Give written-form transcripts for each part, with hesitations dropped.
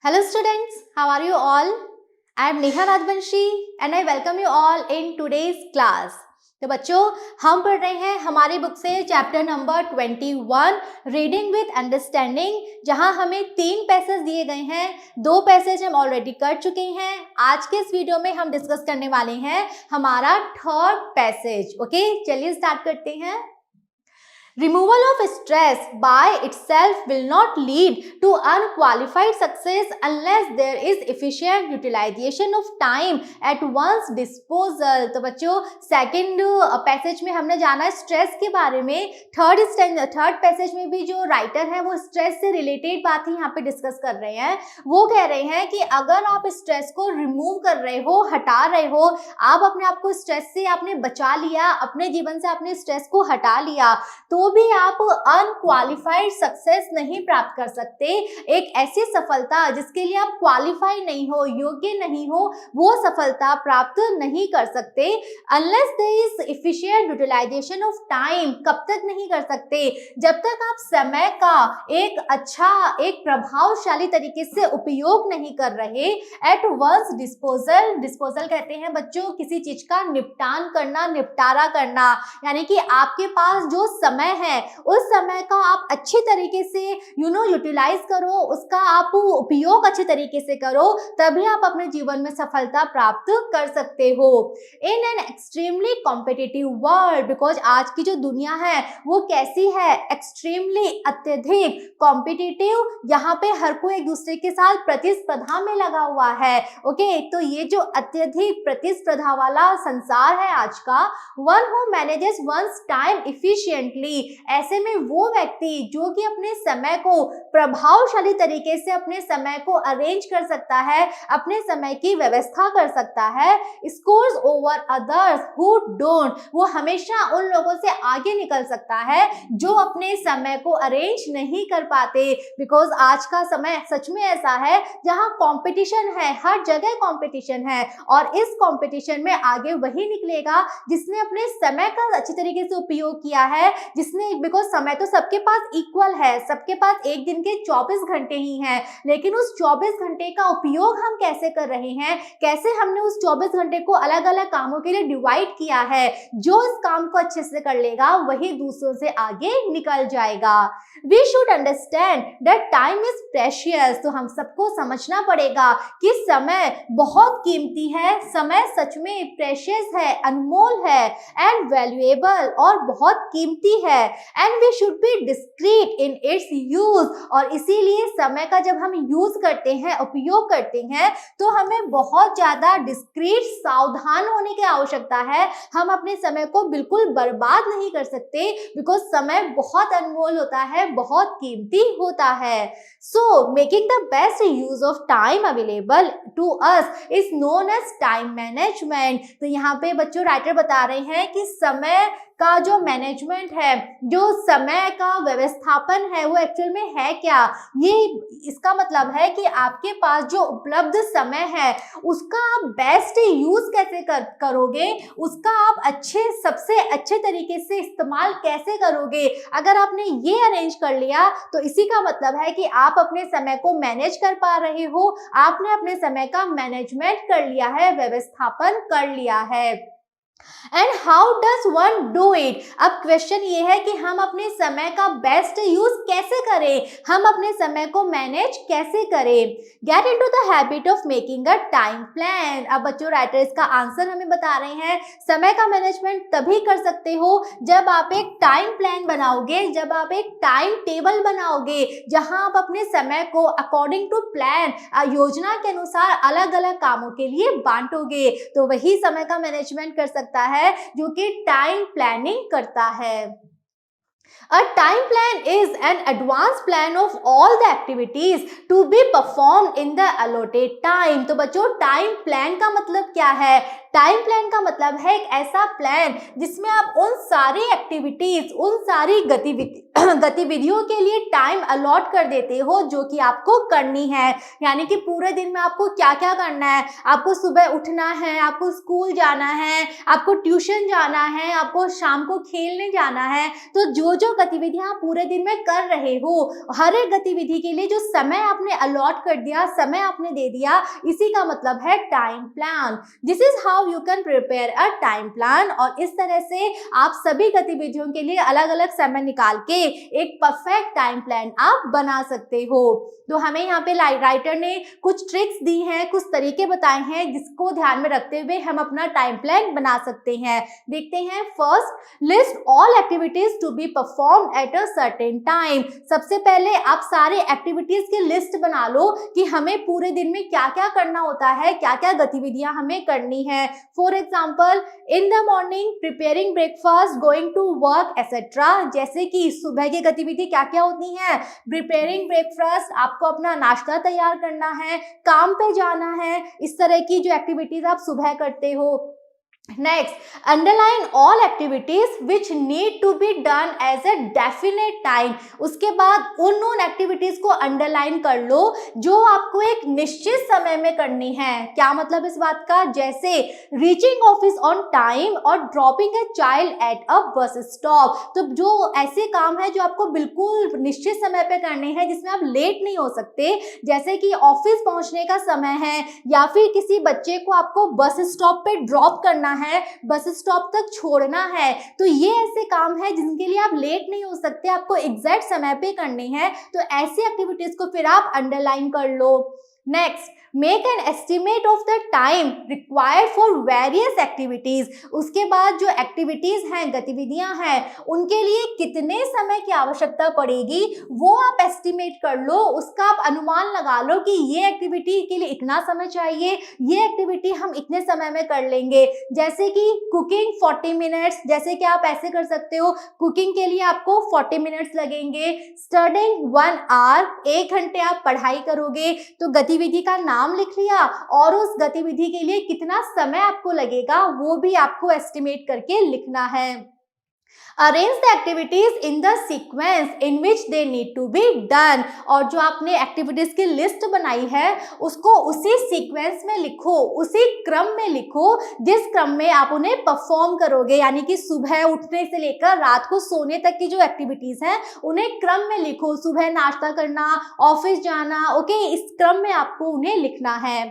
Hello students, how are you all? I am Neha Rajvanshi and I welcome you all in today's class. तो बच्चों हम पढ़ रहे हैं हमारी बुक से chapter number 21 reading with understanding, जहां हमें 3 पैसेज दिए गए हैं। 2 पैसेज हम ऑलरेडी कर चुके हैं। आज के इस वीडियो में हम डिस्कस करने वाले हैं हमारा 3rd पैसेज। ओके, चलिए स्टार्ट करते हैं। Removal of stress by itself will not lead to unqualified success unless there is efficient utilization of time at one's disposal। तो बच्चों सेकंड पैसेज में हमने जाना स्ट्रेस के बारे में। थर्ड पैसेज में भी जो राइटर है वो स्ट्रेस से रिलेटेड बात ही यहाँ पे डिस्कस कर रहे हैं। वो कह रहे हैं कि अगर आप स्ट्रेस को रिमूव कर रहे हो, हटा रहे हो, आप अपने आप को स्ट्रेस से आपने बचा लिया, अपने जीवन से आपने स्ट्रेस को हटा लिया, तो भी आप अनक्वालिफाइड सक्सेस नहीं प्राप्त कर सकते। एक ऐसी सफलता जिसके लिए आप क्वालिफाई नहीं हो, योग्य नहीं हो, वो सफलता प्राप्त नहीं कर सकते unless there is efficient utilisation of time. कब तक नहीं कर सकते? जब तक आप समय का एक अच्छा, एक प्रभावशाली तरीके से उपयोग नहीं कर रहे। एट वंस डिस्पोजल, डिस्पोजल कहते हैं बच्चों किसी चीज का निपटान करना, निपटारा करना, यानी कि आपके पास जो समय है उस समय का आप अच्छे तरीके से यूटिलाइज करो, उसका आप उपयोग अच्छे तरीके से करो, तभी आप अपने जीवन में सफलता प्राप्त कर सकते हो। In an extremely competitive world, because आज की जो दुनिया है वो कैसी है? एक्सट्रीमली, अत्यधिक कॉम्पिटिटिव। यहाँ पे हर कोई एक दूसरे के साथ प्रतिस्पर्धा में लगा हुआ है। ओके, तो ये जो अत्यधिक प्रतिस्पर्धा वाला संसार है आज का, one who manages one's time efficiently, ऐसे में वो व्यक्ति जो कि अपने समय को प्रभावशाली तरीके से अपने समय को अरेंज कर सकता है, अपने समय की व्यवस्था कर सकता है, scores over others who don't, वो हमेशा उन लोगों से आगे निकल सकता है जो अपने समय को अरेंज नहीं कर पाते। बिकॉज आज का समय सच में ऐसा है जहां कंपटीशन है, हर जगह कंपटीशन है, और इस कंपटीशन में आगे वही निकलेगा जिसने अपने समय का अच्छे तरीके से उपयोग किया है, जिसने, बिकॉज समय तो सबके पास इक्वल है, सबके पास एक दिन के 24 घंटे ही हैं, लेकिन उस 24 घंटे का उपयोग हम कैसे कर रहे हैं, कैसे हमने उस 24 घंटे को अलग अलग कामों के लिए डिवाइड किया है। जो इस काम को अच्छे से कर लेगा वही दूसरों से आगे निकल जाएगा। We should understand that time is precious, तो हम सबको समझना पड़ेगा कि समय बहुत कीमती है, समय सच में प्रेशियस है, अनमोल है, एंड वैल्यूएबल, और बहुत कीमती है। And we should be discreet in its use, और इसीलिए समय का जब हम यूज करते हैं, उपयोग करते हैं, तो हमें बहुत ज्यादा डिस्क्रीट, सावधान होने की आवश्यकता है। हम अपने समय को बिल्कुल बर्बाद नहीं कर सकते, बिकॉज समय बहुत अनमोल होता है, बहुत कीमती होता है। So making the best use of time available to us is known as time management. तो यहाँ पे बच्चों राइटर बता रहे हैं कि समय का जो मैनेजमेंट है, जो समय का व्यवस्थापन है, वो एक्चुअल में है क्या? ये इसका मतलब है कि आपके पास जो उपलब्ध समय है उसका आप बेस्ट यूज कैसे करोगे, उसका आप सबसे अच्छे तरीके से इस्तेमाल कैसे करोगे। अगर आपने ये अरेंज कर लिया तो इसी का मतलब है कि आप अपने समय को मैनेज कर पा रहे हो, आपने अपने समय का मैनेजमेंट कर लिया है, व्यवस्थापन कर लिया है। And how does one do it? अब क्वेश्चन ये है कि हम अपने समय का बेस्ट यूज कैसे करें, हम अपने समय को मैनेज कैसे करें। Get into the habit of making a time plan. अब बच्चों राइटर इसका आंसर हमें बता रहे हैं, समय का मैनेजमेंट तभी कर सकते हो जब आप एक टाइम प्लान बनाओगे, जब आप एक टाइम टेबल बनाओगे, जहां आप अपने समय को अकॉर्डिंग टू प्लान, योजना के अनुसार अलग अलग कामों के लिए बांटोगे, तो वही समय का मैनेजमेंट कर सकता है जो कि टाइम प्लानिंग करता है। A time plan is an advanced plan of all the activities to be performed in the allotted time। तो बच्चों टाइम प्लान का मतलब क्या है? टाइम प्लान का मतलब है एक ऐसा प्लान जिसमें आप उन सारी एक्टिविटीज, उन सारी गतिविधियों के लिए टाइम अलॉट कर देते हो जो कि आपको करनी है। यानी कि पूरे दिन में आपको क्या क्या करना है, आपको सुबह उठना है, आपको स्कूल जाना है, आपको ट्यूशन जाना है, आपको शाम को खेलने जाना है। तो जो जो गतिविधियां आप पूरे दिन में कर रहे हो, हर एक गतिविधि के लिए जो समय आपने अलॉट कर दिया, समय आपने दे दिया, इसी का मतलब है time plan. This is how you can prepare a time plan. और इस तरह से आप सभी गतिविधियों के लिए अलग अलग समय निकाल के एक परफेक्ट टाइम प्लान आप बना सकते हो। तो हमें यहाँ पे राइटर ने कुछ ट्रिक्स दी हैं, कुछ तरीके बताए हैं जिसको ध्यान में रखते हुए हम अपना टाइम प्लान बना सकते हैं। देखते हैं। First, list all activities to be perform at a certain time. सबसे पहले आप सारे एक्टिविटीज की लिस्ट बना लो कि हमें पूरे दिन में क्या क्या करना होता है, क्या क्या गतिविधियां हमें करनी है। For example, in the morning preparing breakfast, going to work etcetera. जैसे कि सुबह की गतिविधि क्या क्या होती है, प्रिपेयरिंग ब्रेकफास्ट, आपको अपना नाश्ता तैयार करना है, काम पे जाना है, इस तरह की जो एक्टिविटीज आप सुबह करते हो। Next, underline all activities which need to be done as a definite time. उसके बाद उन एक्टिविटीज को अंडरलाइन कर लो जो आपको एक निश्चित समय में करनी है। क्या मतलब इस बात का, जैसे रीचिंग ऑफिस ऑन टाइम और dropping a child at a bus stop. तो जो ऐसे काम है जो आपको बिल्कुल निश्चित समय पे करने हैं, जिसमें आप लेट नहीं हो सकते, जैसे कि ऑफिस पहुंचने का समय है या फिर किसी बच्चे को आपको बस स्टॉप पे ड्रॉप करना है, बस स्टॉप तक छोड़ना है। तो ये ऐसे काम है जिनके लिए आप लेट नहीं हो सकते, आपको एग्जैक्ट समय पे करने हैं। तो ऐसी एक्टिविटीज को फिर आप अंडरलाइन कर लो। Next, make an estimate of the time required for various activities. उसके बाद जो एक्टिविटीज हैं, गतिविधियां हैं, उनके लिए कितने समय की आवश्यकता पड़ेगी वो आप एस्टिमेट कर लो। उसका आप अनुमान लगा लो कि ये एक्टिविटी के लिए इतना समय चाहिए, ये एक्टिविटी हम इतने समय में कर लेंगे। जैसे कि कुकिंग 40 मिनट्स, जैसे कि आप ऐसे कर सकते हो, कुकिंग के लिए आपको 40 मिनट्स लगेंगे। स्टडिंग 1 आवर, 1 घंटे आप पढ़ाई करोगे। तो गतिविधि का नाम लिख लिया और उस गतिविधि के लिए कितना समय आपको लगेगा वो भी आपको एस्टिमेट करके लिखना है। Arrange the activities in the sequence in which they need to be done. और जो आपने एक्टिविटीज की लिस्ट बनाई है उसको उसी सीक्वेंस में लिखो, उसी क्रम में लिखो जिस क्रम में आप उन्हें परफॉर्म करोगे। यानी कि सुबह उठने से लेकर रात को सोने तक की जो एक्टिविटीज हैं उन्हें क्रम में लिखो। सुबह नाश्ता करना, ऑफिस जाना, ओके, इस क्रम में आपको उन्हें लिखना है।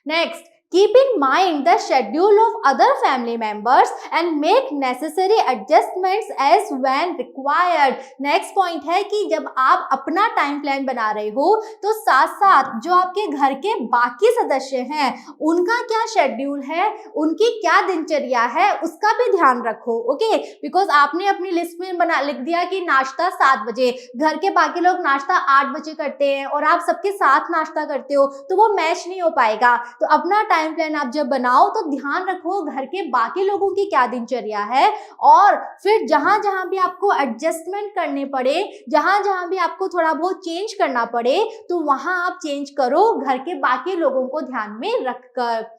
Next, keep in mind the schedule of other family members and make necessary adjustments as when required। Next point है कि जब आप अपना टाइम प्लान बना रहे हो तो साथ साथ जो आपके घर के बाकी सदस्य हैं उनका क्या शेड्यूल है, उनकी क्या दिनचर्या है, उसका भी ध्यान रखो। ओके, बिकॉज आपने अपनी लिस्ट में लिख दिया कि नाश्ता 7 बजे, घर के बाकी लोग नाश्ता 8 बजे करते हैं और आप सबके साथ नाश्ता करते हो, तो वो मैच नहीं हो पाएगा। तो अपना टाइम प्लान आप जब बनाओ तो ध्यान रखो घर के बाकी लोगों की क्या दिनचर्या है, और फिर जहां जहां भी आपको एडजस्टमेंट करने पड़े, जहां जहां भी आपको थोड़ा बहुत चेंज करना पड़े, तो वहां आप चेंज करो घर के बाकी लोगों को ध्यान में रखकर।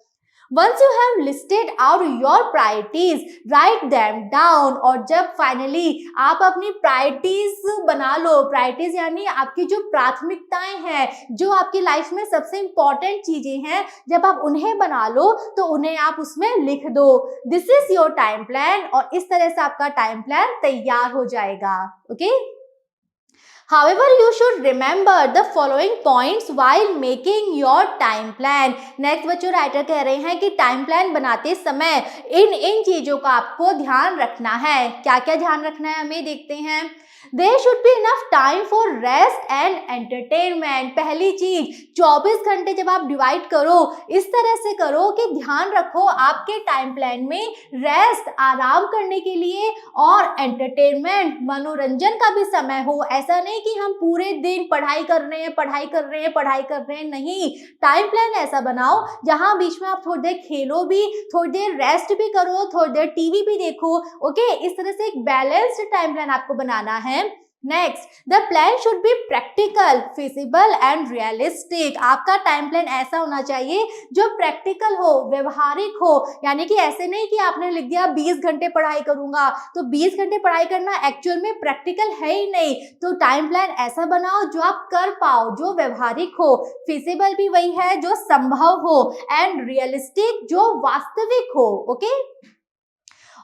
Once you have listed out your priorities, write them down। और जब फाइनली आप अपनी प्रायोरिटीज बना लो, प्रायोरिटीज यानी आपकी जो प्राथमिकताएं हैं, जो आपकी लाइफ में सबसे इंपॉर्टेंट चीजें हैं, जब आप उन्हें बना लो तो उन्हें आप उसमें लिख दो। This is your time plan. और इस तरह से आपका टाइम प्लान तैयार हो जाएगा। Okay, However, you should remember the following points while making your time plan। Next बच्चों, राइटर कह रहे हैं कि टाइम प्लान बनाते समय इन चीजों का आपको ध्यान रखना है। क्या क्या ध्यान रखना है हमें देखते हैं। There should be enough time for rest and entertainment। पहली चीज, 24 घंटे जब आप डिवाइड करो इस तरह से करो कि ध्यान रखो आपके टाइम प्लान में रेस्ट, आराम करने के लिए, और एंटरटेनमेंट, मनोरंजन का भी समय हो। ऐसा नहीं कि हम पूरे दिन पढ़ाई कर रहे हैं, नहीं। टाइम प्लान ऐसा बनाओ जहां बीच में आप थोड़ी देर खेलो भी, थोड़ी देर रेस्ट भी करो, थोड़ी देर टीवी भी देखो। ओके, इस तरह से एक बैलेंस्ड टाइम प्लान आपको बनाना है। Next, the plan should be practical, feasible and realistic. आपका टाइम प्लान ऐसा होना चाहिए जो प्रैक्टिकल हो, व्यवहारिक हो, यानी कि ऐसे नहीं कि आपने लिख दिया 20 घंटे पढ़ाई करूंगा, तो 20 घंटे पढ़ाई करना एक्चुअल में प्रैक्टिकल है ही नहीं। तो टाइम प्लान ऐसा बनाओ जो आप कर पाओ, जो व्यवहारिक हो, फिजिबल भी वही है जो संभव हो, एंड रियलिस्टिक जो वास्तविक हो। Okay,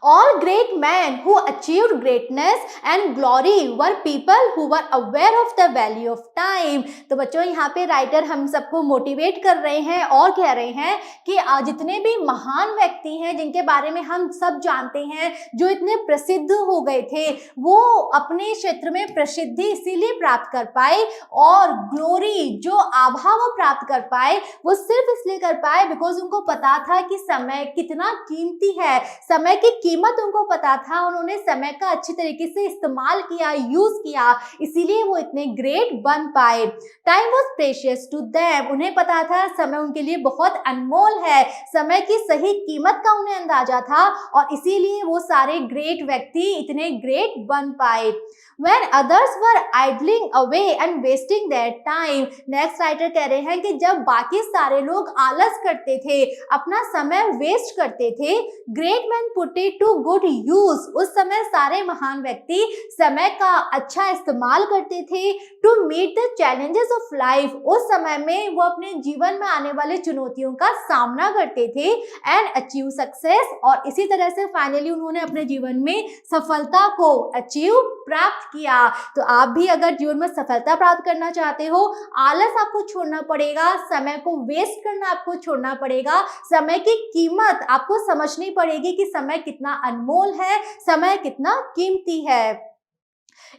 All great men who achieved greatness and glory were people who were aware of the value of time। तो बच्चों यहाँ पे राइटर हम सबको मोटिवेट कर रहे हैं और कह रहे हैं कि जितने भी महान व्यक्ति हैं जिनके बारे में हम सब जानते हैं, जो इतने प्रसिद्ध हो गए थे, वो अपने क्षेत्र में प्रसिद्धि इसीलिए प्राप्त कर पाए और ग्लोरी जो आभा वो प्राप्त कर पाए, वो सिर्फ इसलिए कर पाए बिकॉज उनको पता था कि समय कितना कीमती है, समय की कीमत उनको पता था, उन्होंने समय का अच्छी तरीके से इस्तेमाल किया, यूज किया, इसीलिए वो इतने ग्रेट बन पाए। Time was precious to them, उन्हें पता था समय उनके लिए बहुत अनमोल है, समय की सही कीमत का उन्हें अंदाजा था और इसीलिए वो सारे ग्रेट व्यक्ति इतने ग्रेट बन पाए। When others were idling away and wasting their time, next writer कह रहे हैं कि जब बाकी सारे लोग आलस करते थे, अपना समय वेस्ट करते थे, great man put it to good use, उस समय सारे महान व्यक्ति समय का अच्छा इस्तेमाल करते थे। To meet the challenges of life, उस समय में वो अपने जीवन में आने वाले चुनौतियों का सामना करते थे, एंड अचीव सक्सेस, और इसी तरह से फाइनली उन्होंने अपने जीवन में सफलता को अचीव प्राप्त किया। तो आप भी अगर जीवन में सफलता प्राप्त करना चाहते हो, आलस आपको छोड़ना पड़ेगा, समय को वेस्ट करना आपको छोड़ना पड़ेगा, समय की कीमत आपको समझनी पड़ेगी कि समय कितना अनमोल है, समय कितना कीमती है।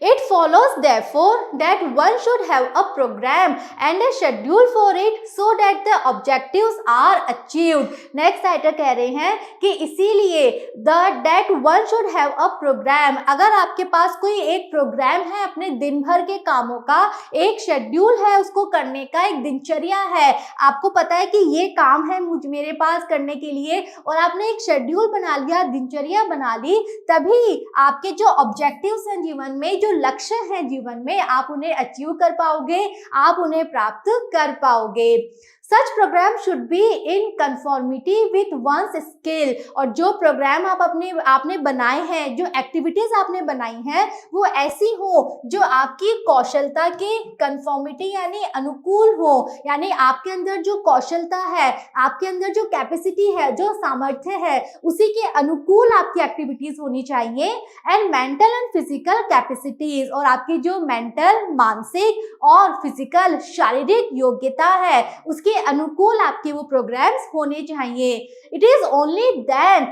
It follows therefore that one should have a program and a schedule for it so that the objectives are achieved। Next writer कह रहे हैं कि इसीलिए that one should have a program, अगर आपके पास कोई एक प्रोग्राम है अपने दिन भर के कामों का, एक शेड्यूल है उसको करने का, एक दिनचर्या है, आपको पता है कि ये काम है मेरे पास करने के लिए, और आपने एक शेड्यूल बना लिया, दिनचर्या बना ली, तभी आपके जो ऑब्जेक्टिव्स हैं जीवन में, जो लक्ष्य हैं जीवन में, आप उन्हें अचीव कर पाओगे, आप उन्हें प्राप्त कर पाओगे। Such programme should be in conformity with one's skill, और जो प्रोग्राम आपने बनाए हैं, जो एक्टिविटीज आपने बनाई हैं, वो ऐसी हो जो आपकी कौशलता के कंफॉर्मिटी यानी अनुकूल हो, यानी आपके अंदर जो कौशलता है, आपके अंदर जो कैपेसिटी है, जो सामर्थ्य है, उसी के अनुकूल आपकी एक्टिविटीज होनी चाहिए। And mental and physical capacities, और आपकी जो मेंटल, मानसिक और फिजिकल शारीरिक योग्यता है, उसके अनुकूल आपके वो प्रोग्राम्स होने चाहिए। It is only then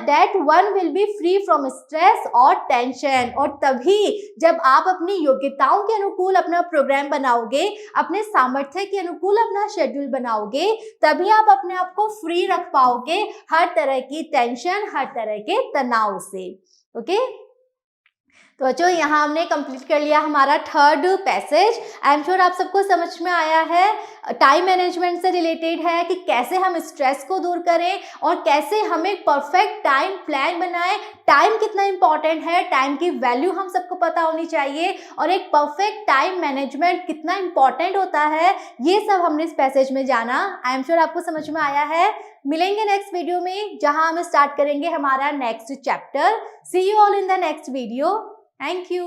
that one will be free from stress और टेंशन, और तभी जब आप अपनी योग्यताओं के अनुकूल अपना प्रोग्राम बनाओगे, अपने सामर्थ्य के अनुकूल अपना शेड्यूल बनाओगे, तभी आप अपने आप को फ्री रख पाओगे हर तरह की टेंशन, हर तरह के तनाव से। ओके, तो बच्चों यहाँ हमने कंप्लीट कर लिया हमारा third passage. I am sure आप सबको समझ में आया है। टाइम मैनेजमेंट से रिलेटेड है कि कैसे हम स्ट्रेस को दूर करें और कैसे हम एक परफेक्ट टाइम प्लान बनाएं। टाइम कितना इंपॉर्टेंट है, टाइम की वैल्यू हम सबको पता होनी चाहिए, और एक परफेक्ट टाइम मैनेजमेंट कितना इंपॉर्टेंट होता है, ये सब हमने इस पैसेज में जाना। आई एम श्योर आपको समझ में आया है। मिलेंगे नेक्स्ट वीडियो में, जहां हम स्टार्ट करेंगे हमारा next chapter. See you all in the next video. Thank you.